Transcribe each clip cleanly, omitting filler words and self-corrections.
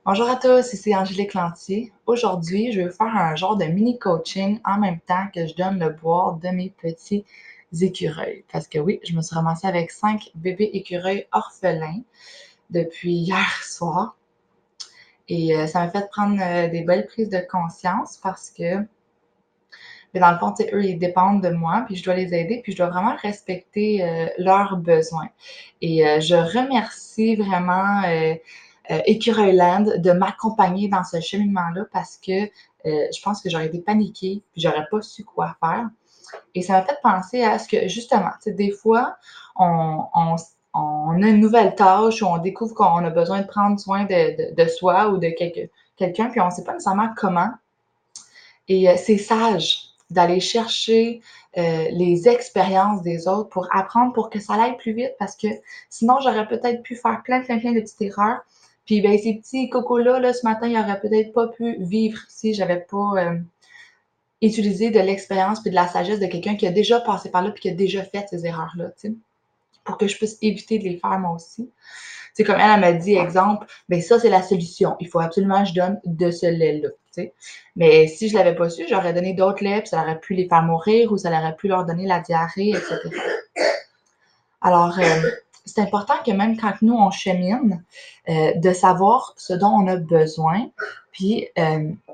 Bonjour à tous, ici Angélique Lantier. Aujourd'hui, je vais vous faire un genre de mini coaching en même temps que je donne le boire de mes petits écureuils. Parce que oui, je me suis ramassée avec 5 bébés écureuils orphelins depuis hier soir. Et ça m'a fait prendre des belles prises de conscience parce que, dans le fond, tu sais, eux, ils dépendent de moi, puis je dois les aider, puis je dois vraiment respecter leurs besoins. Et je remercie vraiment Écureuiland de m'accompagner dans ce cheminement-là parce que je pense que j'aurais été paniquée, puis j'aurais pas su quoi faire. Et ça m'a fait penser à ce que, justement, tu sais, des fois, on, on, on a une nouvelle tâche ou on découvre qu'on a besoin de prendre soin de soi ou de quelqu'un, puis on ne sait pas nécessairement comment. Et c'est sage d'aller chercher les expériences des autres pour apprendre pour que ça aille plus vite parce que sinon, j'aurais peut-être pu faire plein de petites erreurs. Puis, ben, ces petits cocos-là, là, ce matin, ils n'auraient peut-être pas pu vivre si j'avais pas utilisé de l'expérience puis de la sagesse de quelqu'un qui a déjà passé par là puis qui a déjà fait ces erreurs-là, tu sais, pour que je puisse éviter de les faire moi aussi. C'est comme elle m'a dit, exemple, ben ça, c'est la solution. Il faut absolument que je donne de ce lait-là. T'sais. Mais si je ne l'avais pas su, j'aurais donné d'autres laits, puis ça aurait pu les faire mourir ou ça aurait pu leur donner la diarrhée, etc. Alors, c'est important que même quand nous, on chemine, de savoir ce dont on a besoin. Puis,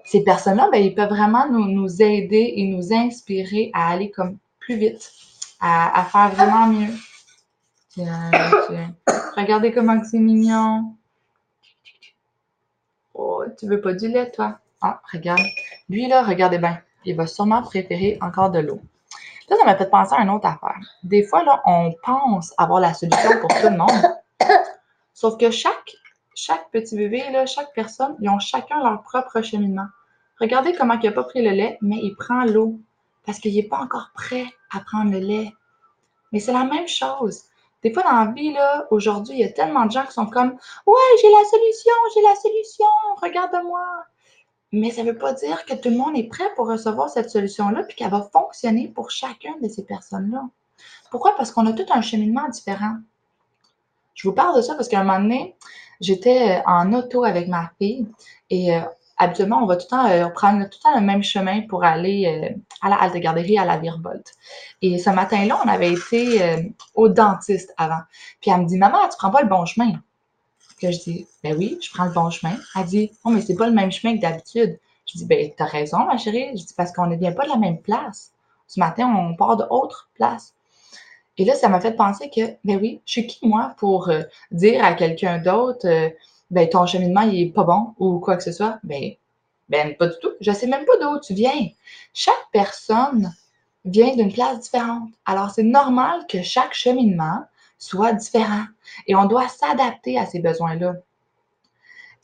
ces personnes-là, ben, ils peuvent vraiment nous aider et nous inspirer à aller comme plus vite, à faire vraiment mieux. Tiens, tiens. Regardez comment c'est mignon. Oh, tu veux pas du lait, toi? Ah, regarde. Lui, là, regardez bien. Il va sûrement préférer encore de l'eau. Là, ça m'a fait penser à une autre affaire. Des fois, là, on pense avoir la solution pour tout le monde. Sauf que chaque petit bébé, là, chaque personne, ils ont chacun leur propre cheminement. Regardez comment il n'a pas pris le lait, mais il prend l'eau. Parce qu'il n'est pas encore prêt à prendre le lait. Mais c'est la même chose. Des fois, dans la vie, là, aujourd'hui, il y a tellement de gens qui sont comme ouais, j'ai la solution, regarde-moi. Mais ça ne veut pas dire que tout le monde est prêt pour recevoir cette solution-là puis qu'elle va fonctionner pour chacune de ces personnes-là. Pourquoi? Parce qu'on a tout un cheminement différent. Je vous parle de ça parce qu'à un moment donné, j'étais en auto avec ma fille et habituellement, on va tout le temps prendre tout le temps le même chemin pour aller à la halte garderie à la Virevolte. Et ce matin-là, on avait été au dentiste avant. Puis elle me dit, maman, tu prends pas le bon chemin. Puis je dis, ben oui, je prends le bon chemin. Elle dit, oh, mais c'est pas le même chemin que d'habitude. Je dis, ben t'as raison, ma chérie. Je dis, parce qu'on ne vient pas de la même place. Ce matin, on part de autre place. Et là, ça m'a fait penser que, ben oui, je suis qui, moi, pour dire à quelqu'un d'autre, ben ton cheminement, il est pas bon ou quoi que ce soit? Ben pas du tout. Je sais même pas d'où tu viens. Chaque personne vient d'une place différente. Alors, c'est normal que chaque cheminement soit différent. Et on doit s'adapter à ces besoins-là.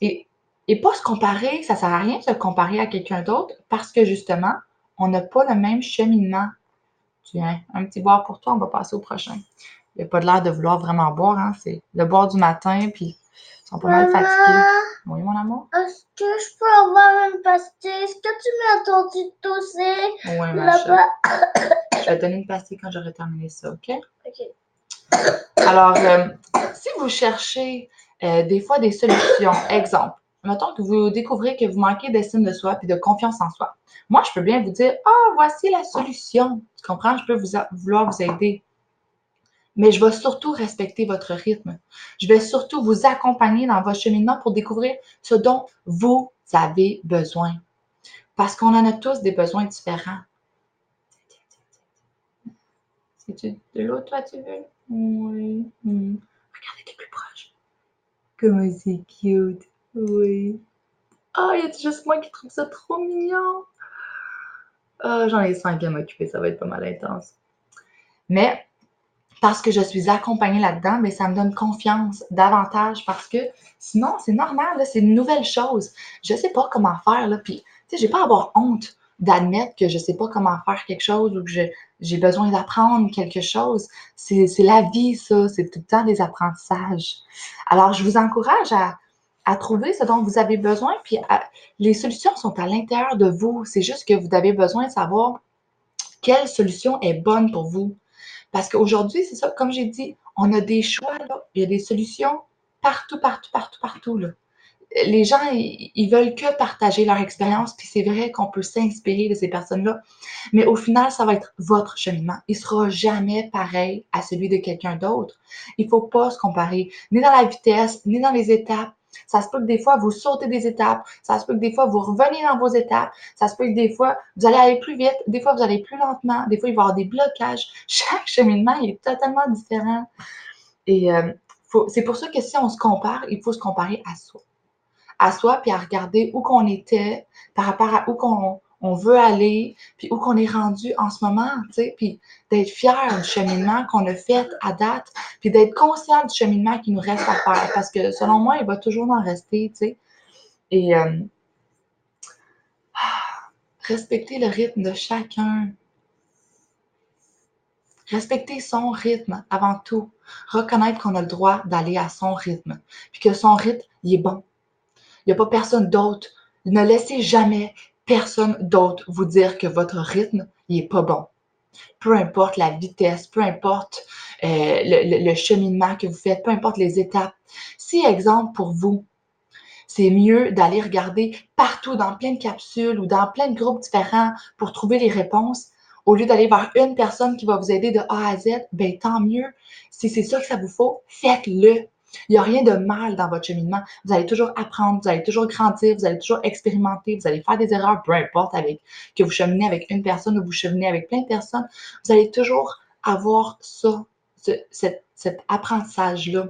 Et, et pas se comparer, ça sert à rien de se comparer à quelqu'un d'autre parce que justement, on n'a pas le même cheminement. Tiens, un petit boire pour toi, on va passer au prochain. Il n'a pas de l'air de vouloir vraiment boire, hein? C'est le boire du matin, puis ils sont pas mal fatigués. Oui, mon amour? Est-ce que je peux avoir une pastille? Est-ce que tu m'as entendu tousser Oui, ma chère. là-bas? Je vais te donner une pastille quand j'aurai terminé ça, OK? Ok. Alors, si vous cherchez des fois des solutions, exemple, mettons que vous découvrez que vous manquez d'estime de soi et de confiance en soi. Moi, je peux bien vous dire, ah, voici la solution. Tu comprends? Je peux vouloir vous aider. Mais je vais surtout respecter votre rythme. Je vais surtout vous accompagner dans votre cheminement pour découvrir ce dont vous avez besoin. Parce qu'on en a tous des besoins différents. C'est-tu de l'eau, toi, tu veux? Oui. Regardez, t'es plus proche. Comment c'est cute. Oui. Ah, il y a juste moi qui trouve ça trop mignon. Ah, j'en ai 5 à m'occuper, ça va être pas mal intense. Mais parce que je suis accompagnée là-dedans, mais ça me donne confiance davantage parce que sinon, c'est normal, c'est une nouvelle chose. Je ne sais pas comment faire, là, puis, tu sais, j'ai pas à avoir honte d'admettre que je ne sais pas comment faire quelque chose ou que j'ai besoin d'apprendre quelque chose. C'est la vie, ça, c'est tout le temps des apprentissages. Alors, je vous encourage à trouver ce dont vous avez besoin, puis les solutions sont à l'intérieur de vous. C'est juste que vous avez besoin de savoir quelle solution est bonne pour vous. Parce qu'aujourd'hui, c'est ça, comme j'ai dit, on a des choix, là. Il y a des solutions partout, partout, partout, partout, là. les gens, ils veulent que partager leur expérience, puis c'est vrai qu'on peut s'inspirer de ces personnes-là, mais au final, ça va être votre cheminement. Il sera jamais pareil à celui de quelqu'un d'autre. Il faut pas se comparer, ni dans la vitesse, ni dans les étapes. Ça se peut que des fois, vous sautez des étapes. Ça se peut que des fois, vous revenez dans vos étapes. Ça se peut que des fois, vous allez aller plus vite. Des fois, vous allez plus lentement. Des fois, il va y avoir des blocages. Chaque cheminement est totalement différent. Et c'est pour ça que si on se compare, il faut se comparer à soi, puis à regarder où qu'on était par rapport à où qu'on veut aller, puis où qu'on est rendu en ce moment, tu sais, puis d'être fier du cheminement qu'on a fait à date, puis d'être conscient du cheminement qui nous reste à faire, parce que selon moi, il va toujours en rester, tu sais, et respecter le rythme de chacun, respecter son rythme avant tout, reconnaître qu'on a le droit d'aller à son rythme, puis que son rythme, il est bon. Il n'y a pas personne d'autre. Ne laissez jamais personne d'autre vous dire que votre rythme, il est pas bon. Peu importe la vitesse, peu importe le cheminement que vous faites, peu importe les étapes. Si, exemple, pour vous, c'est mieux d'aller regarder partout dans plein de capsules ou dans plein de groupes différents pour trouver les réponses, au lieu d'aller vers une personne qui va vous aider de A à Z, ben tant mieux. Si c'est ça que ça vous faut, faites-le. Il n'y a rien de mal dans votre cheminement. Vous allez toujours apprendre, vous allez toujours grandir, vous allez toujours expérimenter, vous allez faire des erreurs, peu importe avec que vous cheminez avec une personne ou vous cheminez avec plein de personnes. Vous allez toujours avoir ça, cet apprentissage-là.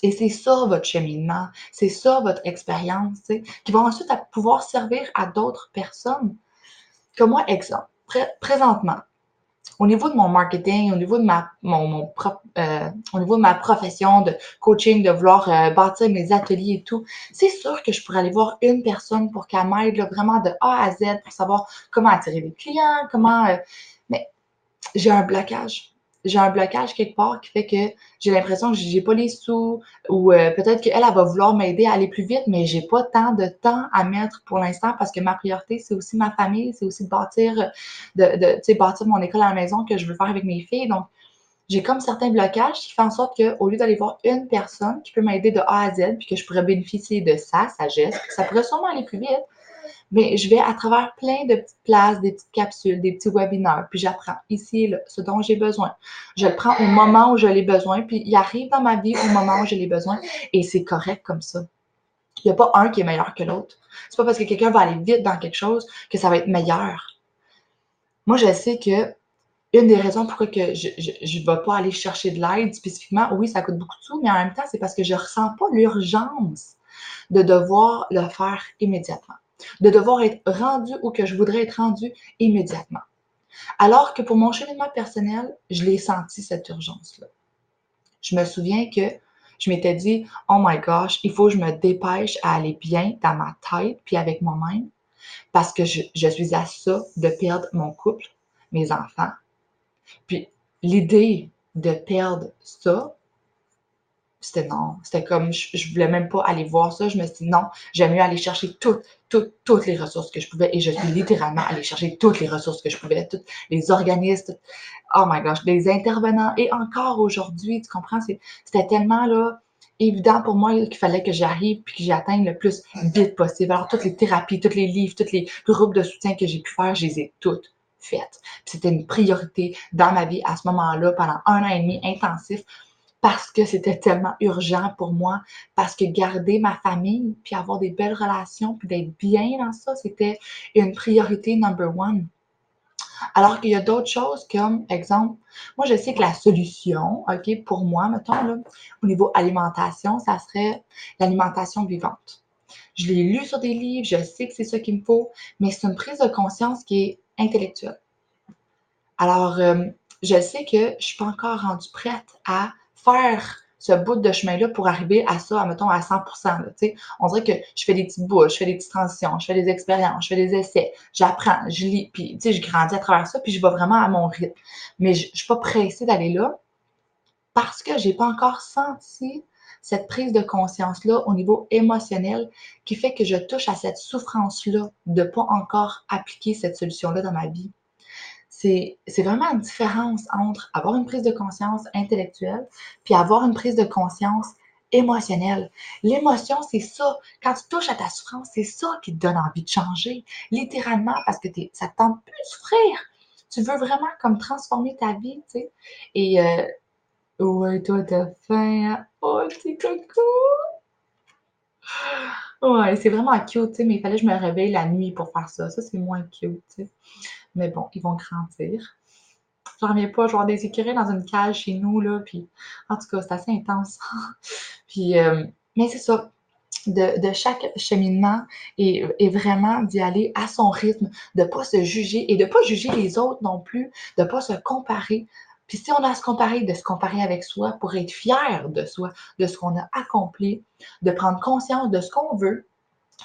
Et c'est ça votre cheminement, c'est ça votre expérience, tu sais, qui va ensuite pouvoir servir à d'autres personnes. Comme moi, exemple, présentement, au niveau de mon marketing, au niveau de au niveau de ma profession de coaching, de vouloir bâtir mes ateliers et tout, c'est sûr que je pourrais aller voir une personne pour qu'elle m'aide vraiment de A à Z pour savoir comment attirer des clients, comment. Mais j'ai un blocage. J'ai un blocage quelque part qui fait que j'ai l'impression que j'ai pas les sous ou peut-être qu'elle, elle va vouloir m'aider à aller plus vite, mais j'ai pas tant de temps à mettre pour l'instant parce que ma priorité, c'est aussi ma famille, c'est aussi de bâtir, tu sais, bâtir mon école à la maison que je veux faire avec mes filles. Donc, j'ai comme certains blocages qui font en sorte qu'au lieu d'aller voir une personne qui peut m'aider de A à Z, puis que je pourrais bénéficier de sa sagesse, puis que ça pourrait sûrement aller plus vite, mais je vais à travers plein de petites places, des petites capsules, des petits webinaires, puis j'apprends ici et là ce dont j'ai besoin. Je le prends au moment où je l'ai besoin, puis il arrive dans ma vie au moment où je l'ai besoin, et c'est correct comme ça. Il n'y a pas un qui est meilleur que l'autre. C'est pas parce que quelqu'un va aller vite dans quelque chose que ça va être meilleur. Moi, je sais que une des raisons pourquoi que je ne vais pas aller chercher de l'aide spécifiquement, oui, ça coûte beaucoup de sous, mais en même temps, c'est parce que je ne ressens pas l'urgence de devoir le faire immédiatement, de devoir être rendu où que je voudrais être rendu immédiatement. Alors que pour mon cheminement personnel, je l'ai senti cette urgence-là. Je me souviens que je m'étais dit, oh my gosh, il faut que je me dépêche à aller bien dans ma tête puis avec moi-même parce que je suis à ça de perdre mon couple, mes enfants. Puis l'idée de perdre ça, c'était non. C'était comme, je voulais même pas aller voir ça. Je me suis dit non, j'aime mieux aller chercher toutes les ressources que je pouvais. Et je suis littéralement allée chercher toutes les ressources que je pouvais, tous les organismes, oh my gosh, les intervenants. Et encore aujourd'hui, tu comprends, c'était tellement là évident pour moi qu'il fallait que j'arrive puis que j'atteigne le plus vite possible. Alors, toutes les thérapies, tous les livres, tous les groupes de soutien que j'ai pu faire, je les ai toutes faites. Puis c'était une priorité dans ma vie à ce moment-là, pendant 1 an et demi intensif, parce que c'était tellement urgent pour moi, parce que garder ma famille, puis avoir des belles relations, puis d'être bien dans ça, c'était une priorité number one. Alors qu'il y a d'autres choses comme, exemple, moi je sais que la solution, OK, pour moi, mettons, là, au niveau alimentation, ça serait l'alimentation vivante. Je l'ai lu sur des livres, je sais que c'est ça qu'il me faut, mais c'est une prise de conscience qui est intellectuelle. Alors, je sais que je ne suis pas encore rendue prête à faire ce bout de chemin-là pour arriver à ça, mettons, à 100%. Là, on dirait que je fais des petites bouts, je fais des petites transitions, je fais des expériences, je fais des essais, j'apprends, je lis, puis je grandis à travers ça, puis je vais vraiment à mon rythme. Mais je ne suis pas pressée d'aller là parce que je n'ai pas encore senti cette prise de conscience-là au niveau émotionnel qui fait que je touche à cette souffrance-là de ne pas encore appliquer cette solution-là dans ma vie. C'est vraiment une différence entre avoir une prise de conscience intellectuelle puis avoir une prise de conscience émotionnel. L'émotion, c'est ça. Quand tu touches à ta souffrance, c'est ça qui te donne envie de changer. Littéralement, parce que ça te tente plus de souffrir. Tu veux vraiment comme transformer ta vie, tu sais. Et ouais, toi, t'as faim, hein? Oh, petit coco! Ouais, c'est vraiment cute, tu sais, mais il fallait que je me réveille la nuit pour faire ça. Ça, c'est moins cute, tu sais. Mais bon, ils vont grandir. J'en reviens pas, genre des écureuils dans une cage chez nous, là, puis en tout cas, c'est assez intense. Puis, mais c'est ça, de chaque cheminement et vraiment d'y aller à son rythme, de pas se juger et de pas juger les autres non plus, de pas se comparer. Puis si on a à se comparer, de se comparer avec soi pour être fier de soi, de ce qu'on a accompli, de prendre conscience de ce qu'on veut,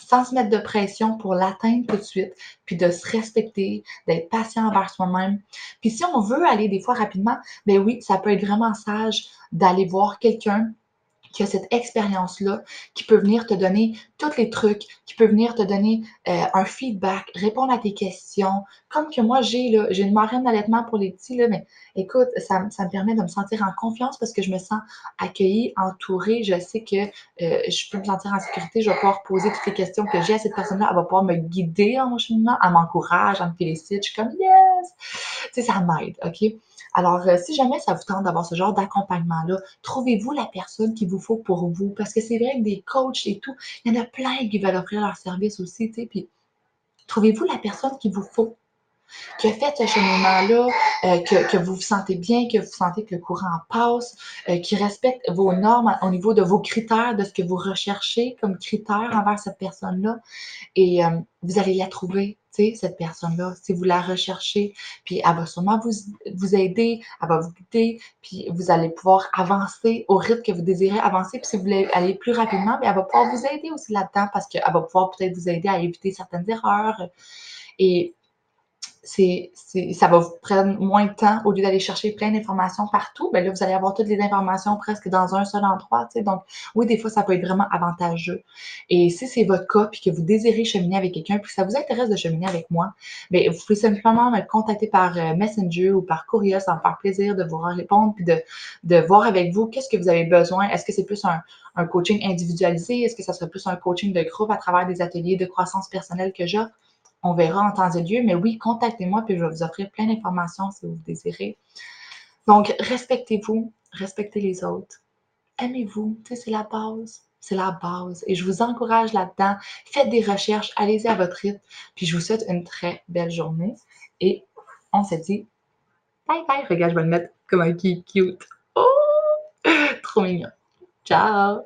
sans se mettre de pression pour l'atteindre tout de suite, puis de se respecter, d'être patient envers soi-même. Puis si on veut aller des fois rapidement, ben oui, ça peut être vraiment sage d'aller voir quelqu'un qui a cette expérience-là, qui peut venir te donner tous les trucs, qui peut venir te donner un feedback, répondre à tes questions. Comme que moi, j'ai une marraine d'allaitement pour les petits, là, mais écoute, ça me permet de me sentir en confiance parce que je me sens accueillie, entourée. Je sais que je peux me sentir en sécurité. Je vais pouvoir poser toutes les questions que j'ai à cette personne-là. Elle va pouvoir me guider dans mon cheminement. Elle m'encourage, elle me félicite. Je suis comme yes! Tu sais, ça m'aide, OK? Alors, si jamais ça vous tente d'avoir ce genre d'accompagnement-là, trouvez-vous la personne qu'il vous faut pour vous. Parce que c'est vrai que des coachs et tout, il y en a plein qui veulent offrir leur service aussi, tu sais. Puis, trouvez-vous la personne qu'il vous faut, qui a fait ce cheminement-là, que vous vous sentez bien, que vous sentez que le courant passe, qui respecte vos normes au niveau de vos critères, de ce que vous recherchez comme critères envers cette personne-là. Et vous allez la trouver, tu sais, cette personne-là, si vous la recherchez, puis elle va sûrement vous aider, elle va vous guider, puis vous allez pouvoir avancer au rythme que vous désirez avancer. Puis si vous voulez aller plus rapidement, bien, elle va pouvoir vous aider aussi là-dedans parce qu'elle va pouvoir peut-être vous aider à éviter certaines erreurs. Et ça va vous prendre moins de temps au lieu d'aller chercher plein d'informations partout. Ben là, vous allez avoir toutes les informations presque dans un seul endroit. Tu sais. Donc, oui, des fois, ça peut être vraiment avantageux. Et si c'est votre cas, puis que vous désirez cheminer avec quelqu'un, puis que ça vous intéresse de cheminer avec moi, bien, vous pouvez simplement me contacter par Messenger ou par courriel. Ça va me faire plaisir de vous répondre, puis de voir avec vous qu'est-ce que vous avez besoin. Est-ce que c'est plus un coaching individualisé? Est-ce que ça serait plus un coaching de groupe à travers des ateliers de croissance personnelle que j'offre? On verra en temps et lieu, mais oui, contactez-moi puis je vais vous offrir plein d'informations si vous le désirez. Donc, respectez-vous, respectez les autres, aimez-vous, tu sais, c'est la base. C'est la base. Et je vous encourage là-dedans. Faites des recherches, allez-y à votre rythme. Puis je vous souhaite une très belle journée. Et on se dit bye bye. Regarde, je vais le mettre comme un qui cute. Oh! Trop mignon. Ciao!